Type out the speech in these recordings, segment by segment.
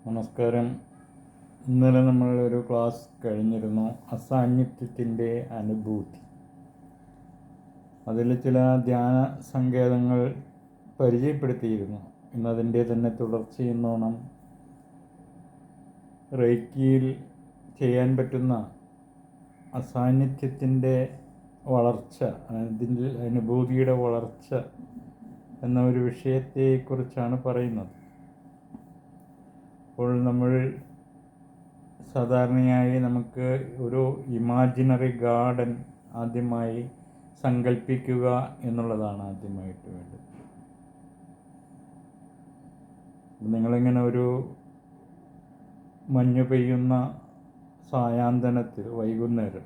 നമസ്കാരം. ഇന്നലെ നമ്മൾ ഒരു ക്ലാസ് കഴിഞ്ഞിരുന്നു, അസാന്നിധ്യത്തിൻ്റെ അനുഭൂതി. അതിൽ ചില ധ്യാന സങ്കേതങ്ങൾ പരിചയപ്പെടുത്തിയിരുന്നു. ഇന്നതിൻ്റെ തന്നെ തുടർച്ചയെന്നോണം റേക്കിയിൽ ചെയ്യാൻ പറ്റുന്ന അസാന്നിധ്യത്തിൻ്റെ വളർച്ച, അതിൻ്റെ അനുഭൂതിയുടെ വളർച്ച എന്ന ഒരു വിഷയത്തെക്കുറിച്ചാണ് പറയുന്നത്. അപ്പോൾ നമ്മൾ സാധാരണയായി നമുക്ക് ഒരു ഇമാജിനറി ഗാർഡൻ ആദ്യമായി സങ്കല്പിക്കുക എന്നുള്ളതാണ് ആദ്യമായിട്ട് വേണ്ടത്. നിങ്ങളിങ്ങനെ ഒരു മഞ്ഞ് പെയ്യുന്ന സായാന്തനത്തിൽ വൈകുന്നേരം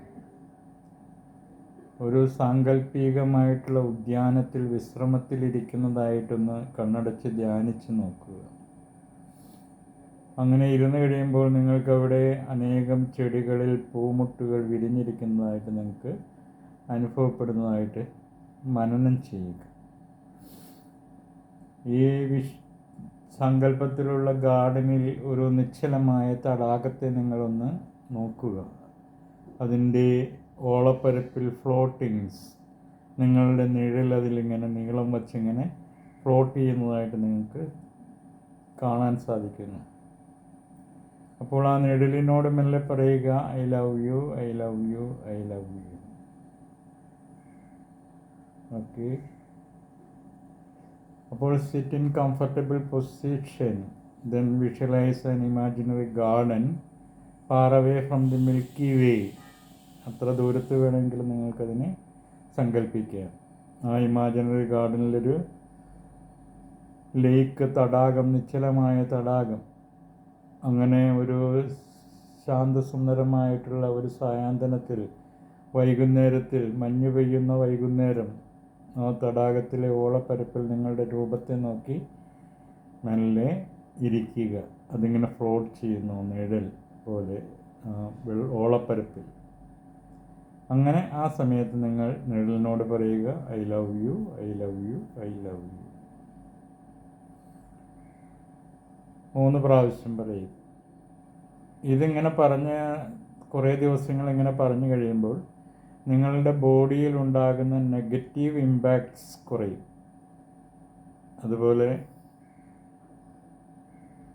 ഒരു സാങ്കല്പികമായിട്ടുള്ള ഉദ്യാനത്തിൽ വിശ്രമത്തിലിരിക്കുന്നതായിട്ടൊന്ന് കണ്ണടച്ച് ധ്യാനിച്ച് നോക്കുക. അങ്ങനെ ഇരുന്ന് കഴിയുമ്പോൾ നിങ്ങൾക്കവിടെ അനേകം ചെടികളിൽ പൂമുട്ടുകൾ വിരിഞ്ഞിരിക്കുന്നതായിട്ട് നിങ്ങൾക്ക് അനുഭവപ്പെടുന്നതായിട്ട് മനനം ചെയ്യുക. ഈ സങ്കല്പത്തിലുള്ള ഗാർഡനിൽ ഒരു നിശ്ചലമായ തടാകത്തെ നിങ്ങളൊന്ന് നോക്കുക. അതിൻ്റെ ഓളപ്പരപ്പിൽ ഫ്ലോട്ടിങ്സ്, നിങ്ങളുടെ നിഴൽ അതിലിങ്ങനെ നീളം വച്ചിങ്ങനെ ഫ്ലോട്ട് ചെയ്യുന്നതായിട്ട് നിങ്ങൾക്ക് കാണാൻ സാധിക്കുന്നു. അപ്പോൾ ആ നിഴലിനോട് മെല്ലെ പറയുക, I love you, I love you, I love you. Okay. അപ്പോൾ sit in comfortable position, then visualise an imaginary garden far away from the Milky Way. അത്ര ദൂരത്ത് വേണമെങ്കിൽ നിങ്ങൾക്കതിനെ സങ്കല്പിക്കാം. ആ ഇമാജിനറി ഗാർഡനിലൊരു ലേക്ക്, തടാകം, നിശ്ചലമായ തടാകം. അങ്ങനെ ഒരു ശാന്തസുന്ദരമായിട്ടുള്ള ഒരു സായാന്തനത്തിൽ വൈകുന്നേരത്തിൽ, മഞ്ഞ് പെയ്യുന്ന വൈകുന്നേരം, ആ തടാകത്തിലെ ഓളപ്പരപ്പിൽ നിങ്ങളുടെ രൂപത്തെ നോക്കി നല്ല ഇരിക്കുക. അതിങ്ങനെ ഫ്ലോട്ട് ചെയ്യുന്നു നിഴൽ പോലെ ഓളപ്പരപ്പിൽ. അങ്ങനെ ആ സമയത്ത് നിങ്ങൾ നിഴലിനോട് പറയുക, I love you, I love you, I love U. 3 പ്രാവശ്യം പറയും. ഇതിങ്ങനെ പറഞ്ഞ് കുറേ ദിവസങ്ങൾ ഇങ്ങനെ പറഞ്ഞു കഴിയുമ്പോൾ നിങ്ങളുടെ ബോഡിയിൽ ഉണ്ടാകുന്ന നെഗറ്റീവ് ഇമ്പാക്ട്സ് കുറയും. അതുപോലെ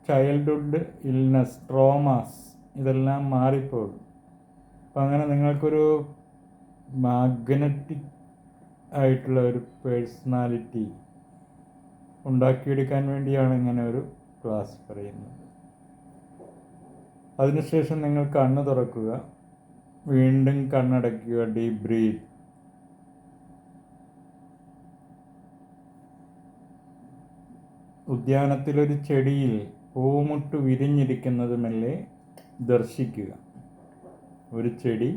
ചൈൽഡ്ഹുഡ് ഇൽനെസ്, ട്രോമാസ്, ഇതെല്ലാം മാറിപ്പോകും. അപ്പം അങ്ങനെ നിങ്ങൾക്കൊരു മാഗ്നറ്റിക് ആയിട്ടുള്ള ഒരു പേഴ്സണാലിറ്റി ഉണ്ടാക്കിയെടുക്കാൻ വേണ്ടിയാണ് ഇങ്ങനെ ഒരു ക്ലാസ് പറയുന്നത്. അതിനുശേഷം നിങ്ങൾ കണ്ണ് തുറക്കുക, വീണ്ടും കണ്ണടയ്ക്കുക, ഡീപ് ബ്രീത്ത്. ഉദ്യാനത്തിലൊരു ചെടിയിൽ പൂമുട്ട് വിരിഞ്ഞിരിക്കുന്നത് മെല്ലെ ദർശിക്കുക. ഒരു ചെടി,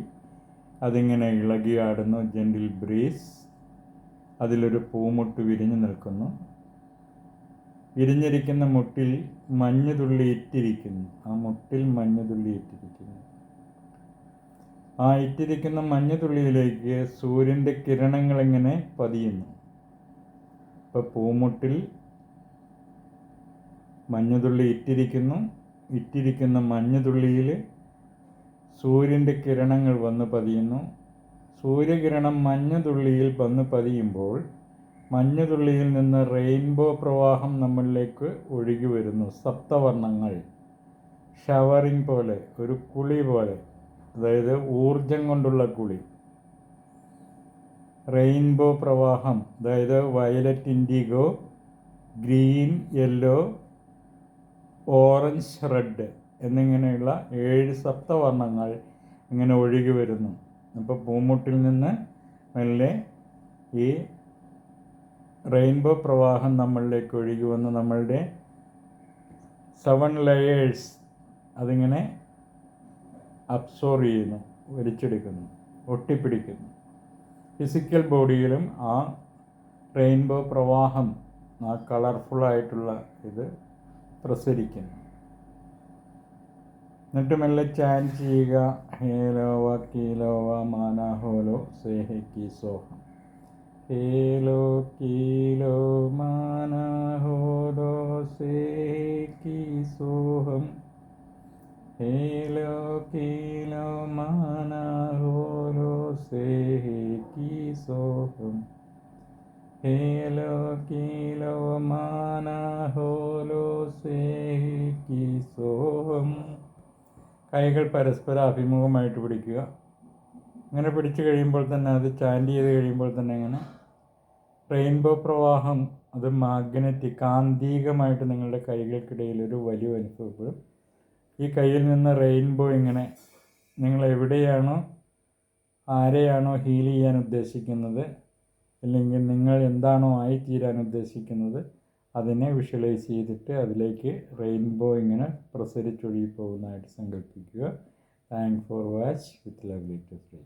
അതിങ്ങനെ ഇളകിയാടുന്നു, ജെന്റിൽ ബ്രീസ്. അതിലൊരു പൂമുട്ട് വിരിഞ്ഞു നിൽക്കുന്നു. വിരിഞ്ഞിരിക്കുന്ന മുട്ടിൽ മഞ്ഞുതുള്ളി ഇറ്റിരിക്കുന്നു. ആ മുട്ടിൽ മഞ്ഞുതുള്ളി ഇറ്റിരിക്കുന്നു. ആ ഇറ്റിരിക്കുന്ന മഞ്ഞുതുള്ളിയിലേക്ക് സൂര്യൻ്റെ കിരണങ്ങൾ ഇങ്ങനെ പതിയുന്നു. ഇപ്പോൾ പൂമുട്ടിൽ മഞ്ഞുതുള്ളി ഇറ്റിരിക്കുന്നു. ഇറ്റിരിക്കുന്ന മഞ്ഞുതുള്ളിയിൽ സൂര്യൻ്റെ കിരണങ്ങൾ വന്ന് പതിയുന്നു. സൂര്യകിരണം മഞ്ഞുതുള്ളിയിൽ വന്ന് പതിയുമ്പോൾ മഞ്ഞുതുള്ളിയിൽ നിന്ന് റെയിൻബോ പ്രവാഹം നമ്മളിലേക്ക് ഒഴുകി വരുന്നു. സപ്തവർണ്ണങ്ങൾ ഷവറിങ് പോലെ, ഒരു കുളി പോലെ, അതായത് ഊർജം കൊണ്ടുള്ള കുളി. റെയിൻബോ പ്രവാഹം, അതായത് violet, IndiGo, green, yellow, orange, red എന്നിങ്ങനെയുള്ള 7 സപ്തവർണ്ണങ്ങൾ ഇങ്ങനെ ഒഴുകി വരുന്നു. അപ്പോൾ പൂമുട്ടിൽ നിന്ന് മെല്ലെ ഈ റെയിൻബോ പ്രവാഹം നമ്മളിലേക്ക് ഒഴുകി വന്ന് നമ്മളുടെ 7 ലെയേഴ്സ് അതിങ്ങനെ അബ്സോർവ് ചെയ്യുന്നു, വലിച്ചെടുക്കുന്നു, ഒട്ടിപ്പിടിക്കുന്നു. ഫിസിക്കൽ ബോഡിയിലും ആ റെയിൻബോ പ്രവാഹം, ആ കളർഫുള്ളായിട്ടുള്ള ഇത് പ്രസരിക്കുന്നു. എന്നിട്ട് മെല്ലെ ചാൻറ്റ് ചെയ്യുക, ഹേലോവ കീലോവ മാനാഹോലോ സേഹെ കി സോഹം. हेलो कीलो माना होलो से की सोहम हेलो कीलो माना होलो से की सोहम हेलो कीलो माना होलो से की सोഹം. കൈകൾ പരസ്പരം അഭിമുഖമായിട്ട് പിടിക്കുക. അങ്ങനെ പിടിച്ചു കഴിയുമ്പോൾ തന്നെ അത് ചാൻഡ് ചെയ്ത് കഴിയുമ്പോൾ തന്നെ ഇങ്ങനെ റെയിൻബോ പ്രവാഹം, അത് മാഗ്നറ്റിക് കാന്തികമായിട്ട് നിങ്ങളുടെ കൈകൾക്കിടയിൽ ഒരു വലിവ് അനുഭവപ്പെടും. ഈ കയ്യിൽ നിന്ന് റെയിൻബോ ഇങ്ങനെ നിങ്ങൾ എവിടെയാണോ ആരെയാണോ ഹീൽ ചെയ്യാൻ ഉദ്ദേശിക്കുന്നത്, അല്ലെങ്കിൽ നിങ്ങൾ എന്താണോ ആയിത്തീരാൻ ഉദ്ദേശിക്കുന്നത് അതിനെ വിഷ്വലൈസ് ചെയ്തിട്ട് അതിലേക്ക് റെയിൻബോ ഇങ്ങനെ പ്രസരിച്ചൊഴുകി പോകുന്നതായിട്ട് സങ്കല്പിക്കുക. Thank for watch with lovely to free.